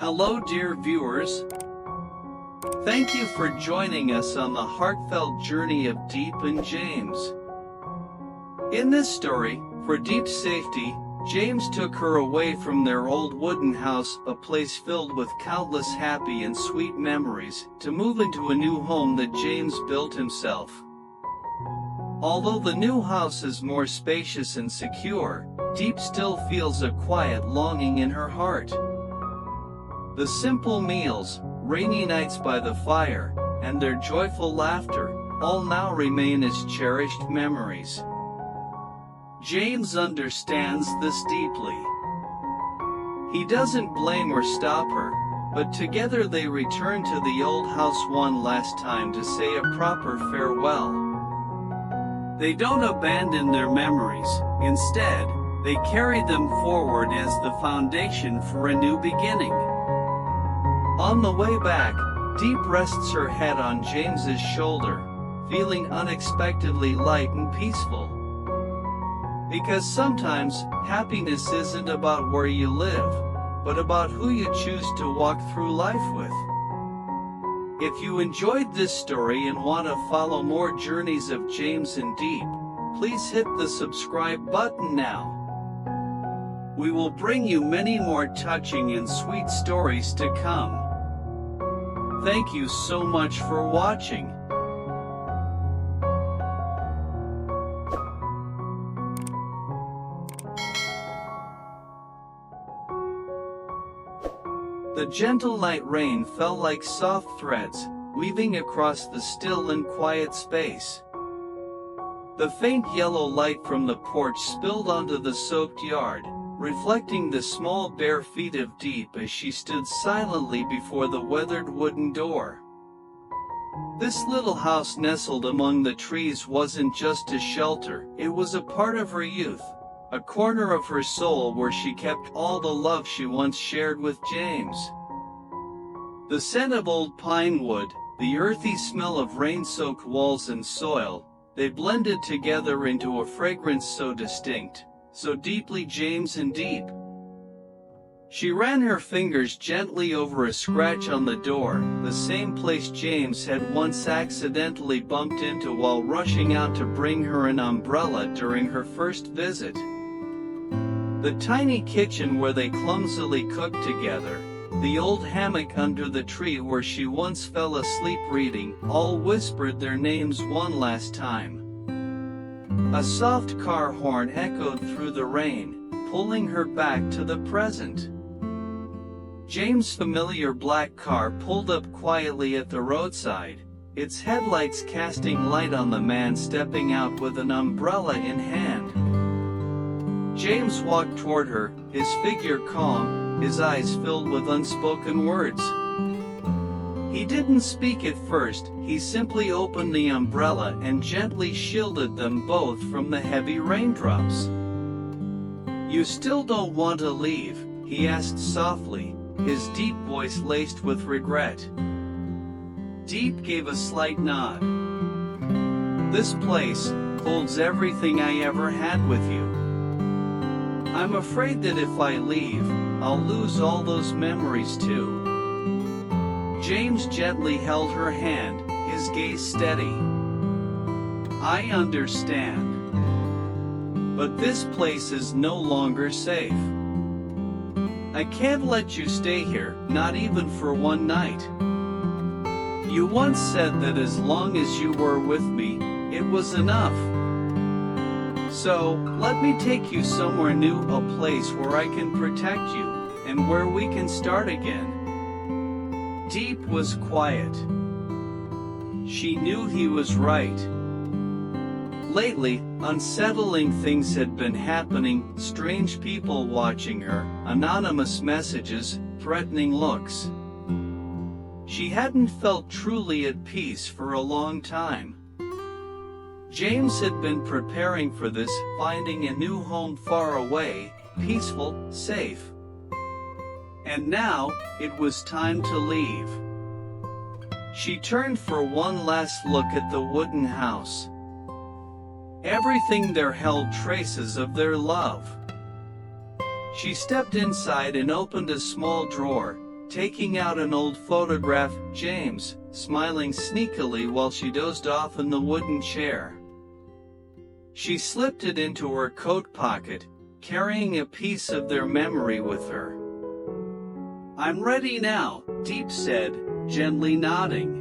Hello dear viewers. Thank you for joining us on the heartfelt journey of Deep and James. In this story, for Deep's safety, James took her away from their old wooden house, a place filled with countless happy and sweet memories, to move into a new home that James built himself. Although the new house is more spacious and secure, Deep still feels a quiet longing in her heart. The simple meals, rainy nights by the fire, and their joyful laughter, all now remain as cherished memories. James understands this deeply. He doesn't blame or stop her, but together they return to the old house one last time to say a proper farewell. They don't abandon their memories, instead, they carry them forward as the foundation for a new beginning. On the way back, Deep rests her head on James's shoulder, feeling unexpectedly light and peaceful. Because sometimes, happiness isn't about where you live, but about who you choose to walk through life with. If you enjoyed this story and want to follow more journeys of James and Deep, please hit the subscribe button now. We will bring you many more touching and sweet stories to come. Thank you so much for watching. The gentle night rain fell like soft threads, weaving across the still and quiet space. The faint yellow light from the porch spilled onto the soaked yard, reflecting the small bare feet of Deep as she stood silently before the weathered wooden door. This little house nestled among the trees wasn't just a shelter, it was a part of her youth, a corner of her soul where she kept all the love she once shared with James. The scent of old pine wood, the earthy smell of rain-soaked walls and soil, they blended together into a fragrance so distinct, so deeply James and Deep. She ran her fingers gently over a scratch on the door, the same place James had once accidentally bumped into while rushing out to bring her an umbrella during her first visit. The tiny kitchen where they clumsily cooked together, the old hammock under the tree where she once fell asleep reading, all whispered their names one last time. A soft car horn echoed through the rain, pulling her back to the present. James' familiar black car pulled up quietly at the roadside, its headlights casting light on the man stepping out with an umbrella in hand. James walked toward her, his figure calm, his eyes filled with unspoken words. He didn't speak at first, he simply opened the umbrella and gently shielded them both from the heavy raindrops. "You still don't want to leave?" he asked softly, his deep voice laced with regret. Deep gave a slight nod. "This place holds everything I ever had with you. I'm afraid that if I leave, I'll lose all those memories too." James gently held her hand, his gaze steady. "I understand. But this place is no longer safe. I can't let you stay here, not even for one night. You once said that as long as you were with me, it was enough. So, let me take you somewhere new, a place where I can protect you, and where we can start again." Deep was quiet. She knew he was right. Lately, unsettling things had been happening, strange people watching her, anonymous messages, threatening looks. She hadn't felt truly at peace for a long time. James had been preparing for this, finding a new home far away, peaceful, safe. And now, it was time to leave. She turned for one last look at the wooden house. Everything there held traces of their love. She stepped inside and opened a small drawer, taking out an old photograph, James, smiling sneakily while she dozed off in the wooden chair. She slipped it into her coat pocket, carrying a piece of their memory with her. "I'm ready now," Deep said, gently nodding.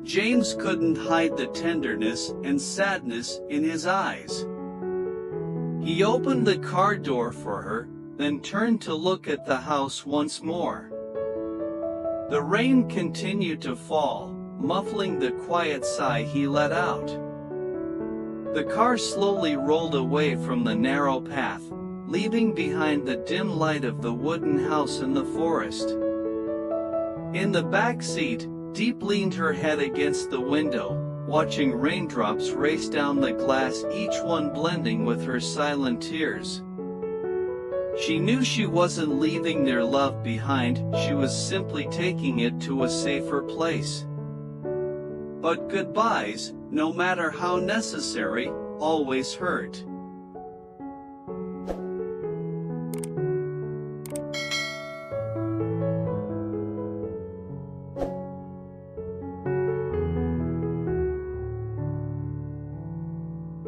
James couldn't hide the tenderness and sadness in his eyes. He opened the car door for her, then turned to look at the house once more. The rain continued to fall, muffling the quiet sigh he let out. The car slowly rolled away from the narrow path, leaving behind the dim light of the wooden house in the forest. In the back seat, Deep leaned her head against the window, watching raindrops race down the glass, each one blending with her silent tears. She knew she wasn't leaving their love behind, she was simply taking it to a safer place. But goodbyes, no matter how necessary, always hurt.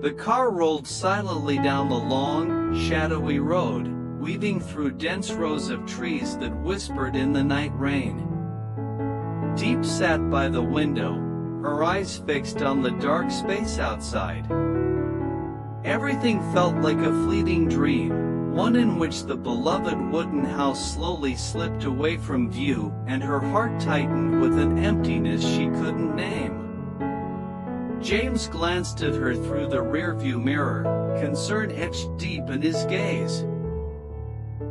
The car rolled silently down the long, shadowy road, weaving through dense rows of trees that whispered in the night rain. Deep sat by the window, her eyes fixed on the dark space outside. Everything felt like a fleeting dream, one in which the beloved wooden house slowly slipped away from view, and her heart tightened with an emptiness she couldn't name. James glanced at her through the rearview mirror, concern etched deep in his gaze.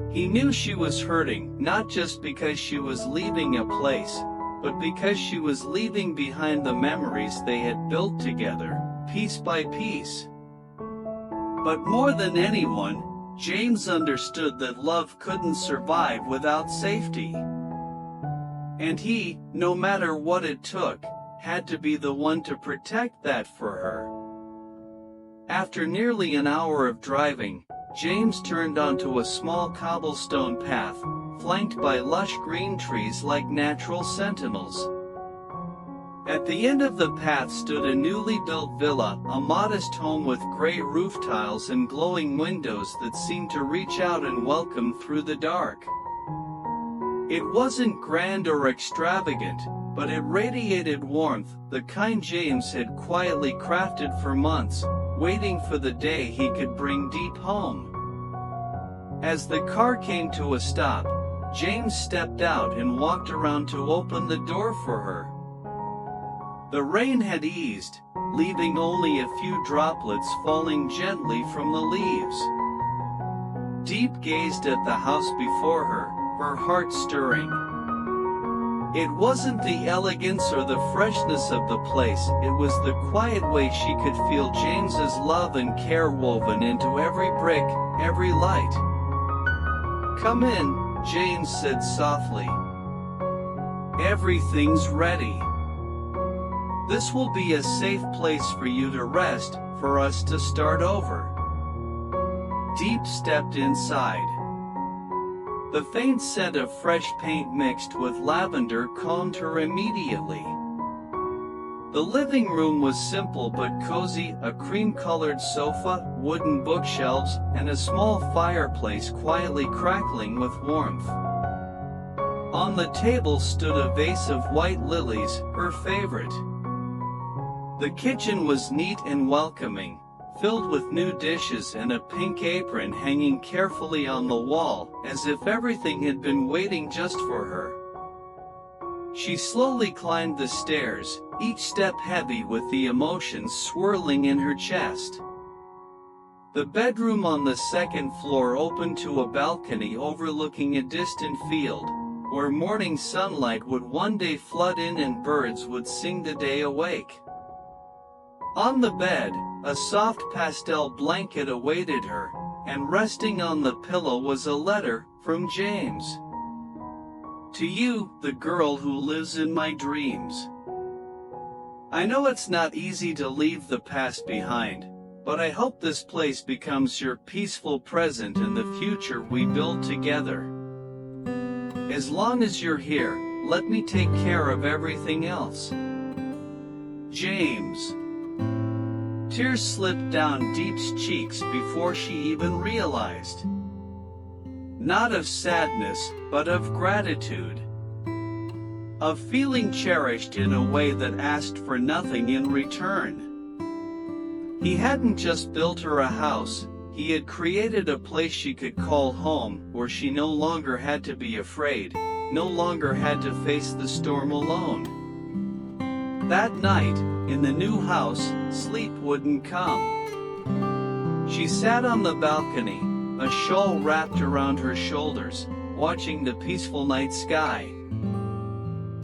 He knew she was hurting, not just because she was leaving a place, but because she was leaving behind the memories they had built together, piece by piece. But more than anyone, James understood that love couldn't survive without safety. And he, no matter what it took, had to be the one to protect that for her. After nearly an hour of driving, James turned onto a small cobblestone path, flanked by lush green trees like natural sentinels. At the end of the path stood a newly built villa, a modest home with gray roof tiles and glowing windows that seemed to reach out and welcome through the dark. It wasn't grand or extravagant, but it radiated warmth, the kind James had quietly crafted for months, waiting for the day he could bring Deep home. As the car came to a stop, James stepped out and walked around to open the door for her. The rain had eased, leaving only a few droplets falling gently from the leaves. Deep gazed at the house before her, her heart stirring. It wasn't the elegance or the freshness of the place, it was the quiet way she could feel James's love and care woven into every brick, every light. "Come in," James said softly. "Everything's ready. This will be a safe place for you to rest, for us to start over." Deep stepped inside. The faint scent of fresh paint mixed with lavender calmed her immediately. The living room was simple but cozy, a cream-colored sofa, wooden bookshelves, and a small fireplace quietly crackling with warmth. On the table stood a vase of white lilies, her favorite. The kitchen was neat and welcoming, filled with new dishes and a pink apron hanging carefully on the wall, as if everything had been waiting just for her. She slowly climbed the stairs, each step heavy with the emotions swirling in her chest. The bedroom on the second floor opened to a balcony overlooking a distant field, where morning sunlight would one day flood in and birds would sing the day awake. On the bed, a soft pastel blanket awaited her, and resting on the pillow was a letter from James. "To you, the girl who lives in my dreams. I know it's not easy to leave the past behind, but I hope this place becomes your peaceful present in the future we build together. As long as you're here, let me take care of everything else. James. Tears slipped down Deep's cheeks before she even realized. Not of sadness, but of gratitude. Of feeling cherished in a way that asked for nothing in return. He hadn't just built her a house, he had created a place she could call home, where she no longer had to be afraid, no longer had to face the storm alone. That night, in the new house, sleep wouldn't come. She sat on the balcony, a shawl wrapped around her shoulders, watching the peaceful night sky.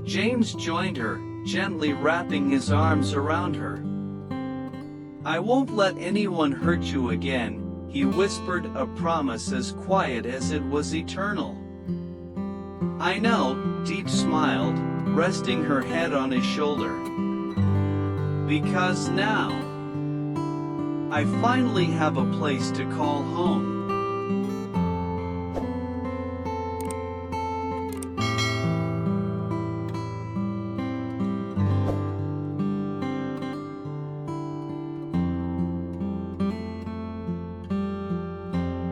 James joined her, gently wrapping his arms around her. "I won't let anyone hurt you again," he whispered, a promise as quiet as it was eternal. "I know," Deep smiled, resting her head on his shoulder. "Because now, I finally have a place to call home."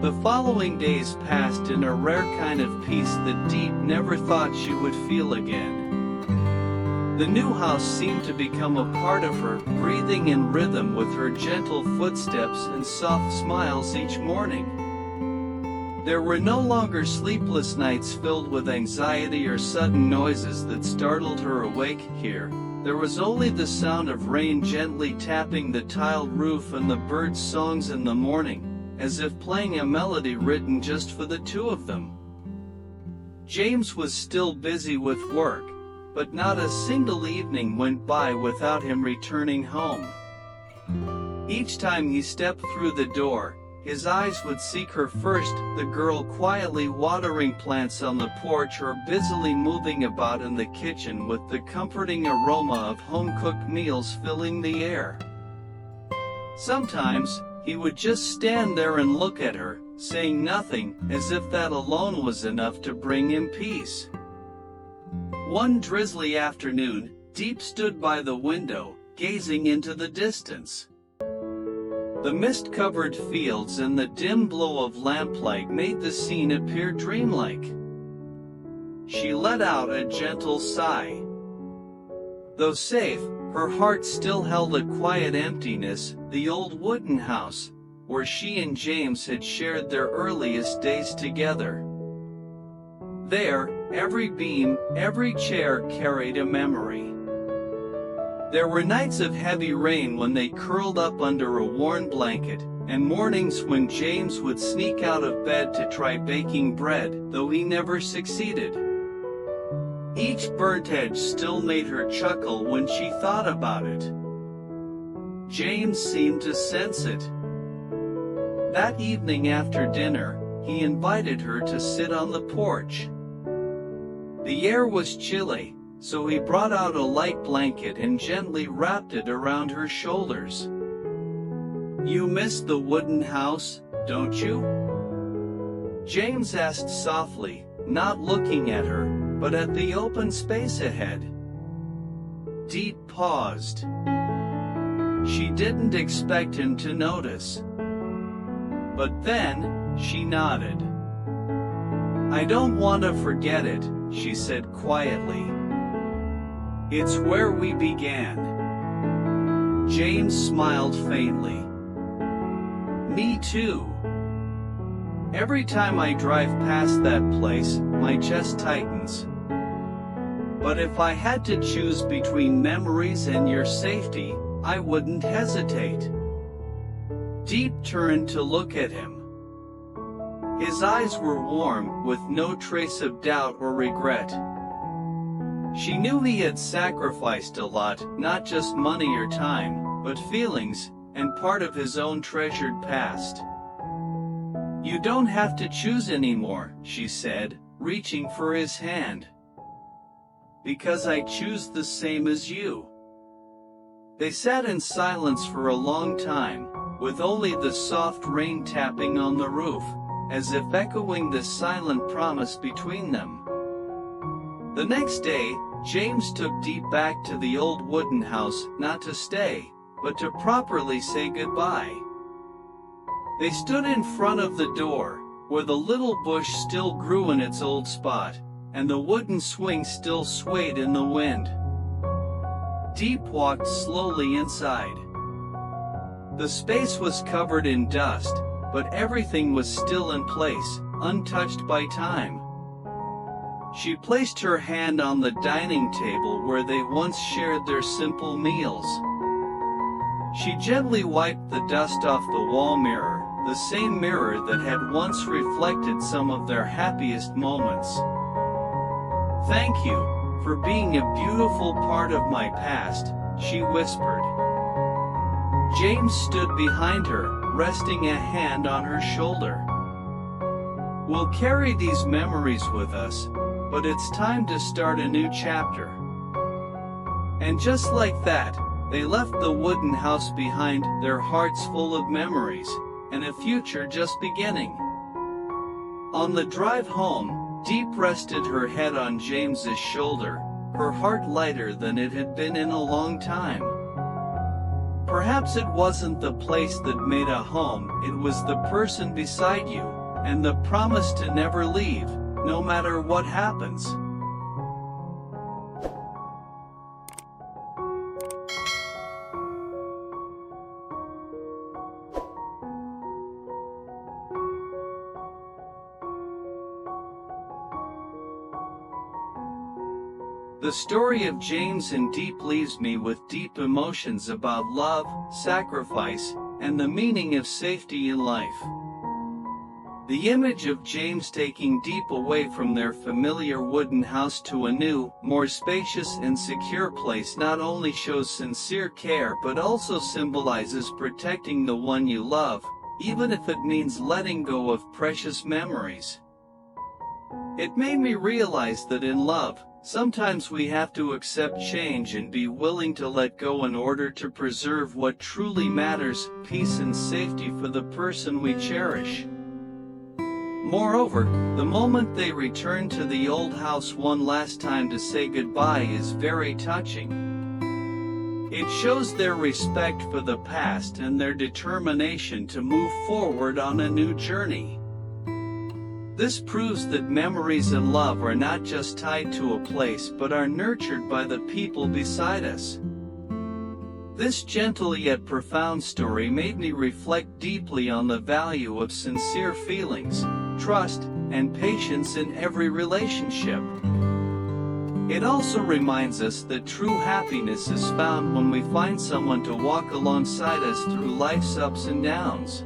The following days passed in a rare kind of peace that Deep never thought she would feel again. The new house seemed to become a part of her, breathing in rhythm with her gentle footsteps and soft smiles each morning. There were no longer sleepless nights filled with anxiety or sudden noises that startled her awake here. There was only the sound of rain gently tapping the tiled roof and the birds' songs in the morning, as if playing a melody written just for the two of them. James was still busy with work, but not a single evening went by without him returning home. Each time he stepped through the door, his eyes would seek her first, the girl quietly watering plants on the porch or busily moving about in the kitchen with the comforting aroma of home-cooked meals filling the air. Sometimes, he would just stand there and look at her, saying nothing, as if that alone was enough to bring him peace. One drizzly afternoon, Deep stood by the window, gazing into the distance. The mist-covered fields and the dim glow of lamplight made the scene appear dreamlike. She let out a gentle sigh. Though safe, her heart still held a quiet emptiness, the old wooden house, where she and James had shared their earliest days together. There, every beam, every chair carried a memory. There were nights of heavy rain when they curled up under a worn blanket, and mornings when James would sneak out of bed to try baking bread, though he never succeeded. Each burnt edge still made her chuckle when she thought about it. James seemed to sense it. That evening after dinner, he invited her to sit on the porch. The air was chilly, so he brought out a light blanket and gently wrapped it around her shoulders. "You miss the wooden house, don't you?" James asked softly, not looking at her, but at the open space ahead. Deep paused. She didn't expect him to notice. But then, she nodded. "I don't want to forget it," she said quietly. "It's where we began." James smiled faintly. "Me too. Every time I drive past that place, my chest tightens. But if I had to choose between memories and your safety, I wouldn't hesitate." Deep turned to look at him. His eyes were warm, with no trace of doubt or regret. She knew he had sacrificed a lot, not just money or time, but feelings, and part of his own treasured past. "You don't have to choose anymore," she said, reaching for his hand. "Because I choose the same as you." They sat in silence for a long time, with only the soft rain tapping on the roof, as if echoing the silent promise between them. The next day, James took Deep back to the old wooden house, not to stay, but to properly say goodbye. They stood in front of the door, where the little bush still grew in its old spot, and the wooden swing still swayed in the wind. Deep walked slowly inside. The space was covered in dust, but everything was still in place, untouched by time. She placed her hand on the dining table where they once shared their simple meals. She gently wiped the dust off the wall mirror, the same mirror that had once reflected some of their happiest moments. "Thank you for being a beautiful part of my past," she whispered. James stood behind her, resting a hand on her shoulder. "We'll carry these memories with us, but it's time to start a new chapter." And just like that, they left the wooden house behind, their hearts full of memories, and a future just beginning. On the drive home, Deep rested her head on James's shoulder, her heart lighter than it had been in a long time. Perhaps it wasn't the place that made a home, it was the person beside you, and the promise to never leave, no matter what happens. The story of James and Deep leaves me with deep emotions about love, sacrifice, and the meaning of safety in life. The image of James taking Deep away from their familiar wooden house to a new, more spacious and secure place not only shows sincere care but also symbolizes protecting the one you love, even if it means letting go of precious memories. It made me realize that in love, sometimes we have to accept change and be willing to let go in order to preserve what truly matters, peace and safety for the person we cherish. Moreover, the moment they return to the old house one last time to say goodbye is very touching. It shows their respect for the past and their determination to move forward on a new journey. This proves that memories and love are not just tied to a place but are nurtured by the people beside us. This gentle yet profound story made me reflect deeply on the value of sincere feelings, trust, and patience in every relationship. It also reminds us that true happiness is found when we find someone to walk alongside us through life's ups and downs.